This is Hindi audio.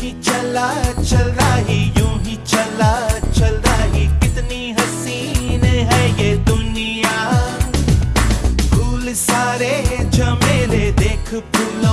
ही चला चल रही, यूं ही चला चल रही, कितनी हसीन है ये दुनिया। फूल सारे झमेले देख फूल